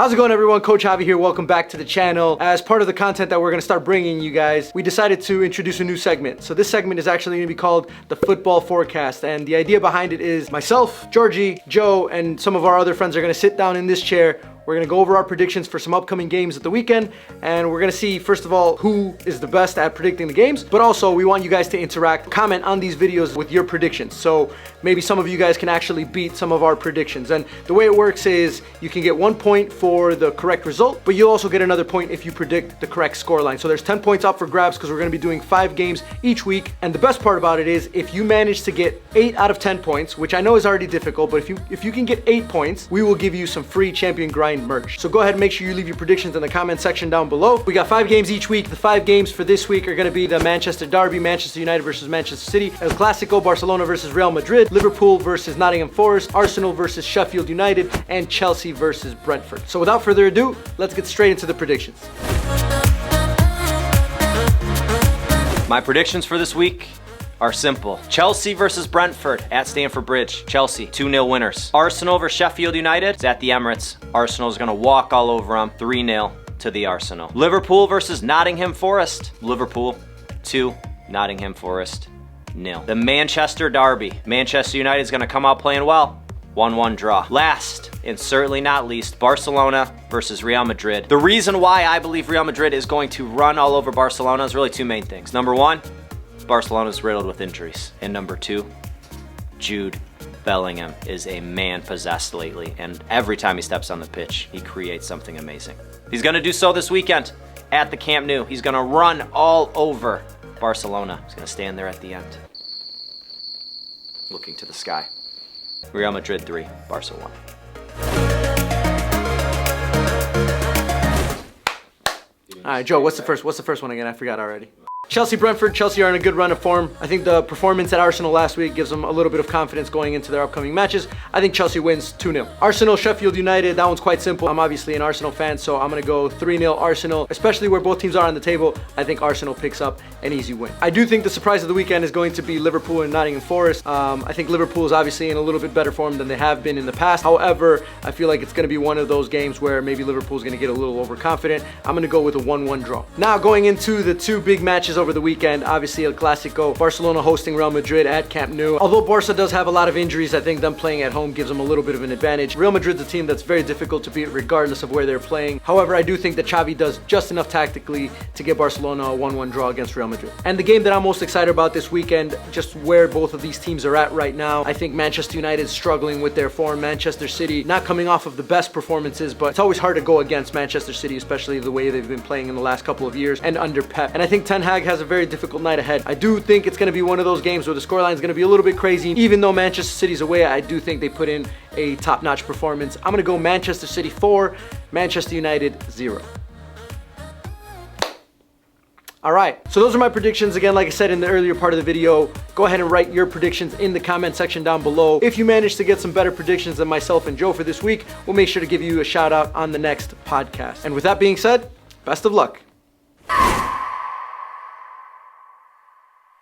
How's it going, everyone? Coach Javi here. Welcome back to the channel. As part of the content that we're going to start bringing you guys, we decided to introduce a new segment. So this segment is actually going to be called the Football Forecast. And the idea behind it is myself, Georgie, Joe, and some of our other friends are going to sit down in this chair. We're going to go over our predictions for some upcoming games at the weekend, and we're going to see, first of all, who is the best at predicting the games, but also we want you guys to interact, comment on these videos with your predictions. So maybe some of you guys can actually beat some of our predictions. And the way it works is you can get 1 point for the correct result, but you'll also get another point if you predict the correct scoreline. So there's 10 points up for grabs because we're going to be doing 5 games each week. And the best part about it is if you manage to get 8 out of 10 points, which I know is already difficult, but if you can get 8 points, we will give you some free Champion Grind merch. So go ahead and make sure you leave your predictions in the comment section down below. We got 5 games each week. The 5 games for this week are going to be the Manchester Derby, Manchester United versus Manchester City, El Clásico, Barcelona versus Real Madrid, Liverpool versus Nottingham Forest, Arsenal versus Sheffield United, and Chelsea versus Brentford. So without further ado, let's get straight into the predictions. My predictions for this week are simple. Chelsea versus Brentford at Stamford Bridge. Chelsea, 2-0 winners. Arsenal versus Sheffield United. It's at the Emirates. Arsenal is going to walk all over them. 3-0 to the Arsenal. Liverpool versus Nottingham Forest. Liverpool, 2. Nottingham Forest, 0. The Manchester Derby. Manchester United is going to come out playing well. 1-1 draw. Last, and certainly not least, Barcelona versus Real Madrid. The reason why I believe Real Madrid is going to run all over Barcelona is really 2 main things. Number 1, Barcelona's riddled with injuries. And number 2, Jude Bellingham is a man possessed lately, and every time he steps on the pitch, he creates something amazing. He's going to do so this weekend at the Camp Nou. He's going to run all over Barcelona. He's going to stand there at the end, looking to the sky. Real Madrid 3, Barca 1. All right, Joe, what's the first one again? I forgot already. Chelsea, Brentford. Chelsea are in a good run of form. I think the performance at Arsenal last week gives them a little bit of confidence going into their upcoming matches. I think Chelsea wins 2-0. Arsenal, Sheffield United, that one's quite simple. I'm obviously an Arsenal fan, so I'm going to go 3-0 Arsenal. Especially where both teams are on the table, I think Arsenal picks up an easy win. I do think the surprise of the weekend is going to be Liverpool and Nottingham Forest. I think Liverpool is obviously in a little bit better form than they have been in the past. However, I feel like it's going to be one of those games where maybe Liverpool's going to get a little overconfident. I'm going to go with a 1-1 draw. Now, going into the 2 big matches over the weekend, obviously El Clásico, Barcelona hosting Real Madrid at Camp Nou. Although Barca does have a lot of injuries, I think them playing at home gives them a little bit of an advantage. Real Madrid's a team that's very difficult to beat regardless of where they're playing. However, I do think that Xavi does just enough tactically to get Barcelona a 1-1 draw against Real Madrid. And the game that I'm most excited about this weekend, just where both of these teams are at right now, I think Manchester United is struggling with their form. Manchester City not coming off of the best performances, but it's always hard to go against Manchester City, especially the way they've been playing in the last couple of years and under Pep. And I think Ten Hag has a very difficult night ahead. I do think it's going to be one of those games where the scoreline is going to be a little bit crazy. Even though Manchester City's away, I do think they put in a top-notch performance. I'm going to go Manchester City 4, Manchester United 0. All right, so those are my predictions. Again, like I said in the earlier part of the video, go ahead and write your predictions in the comment section down below. If you manage to get some better predictions than myself and Joe for this week, we'll make sure to give you a shout out on the next podcast. And with that being said, best of luck.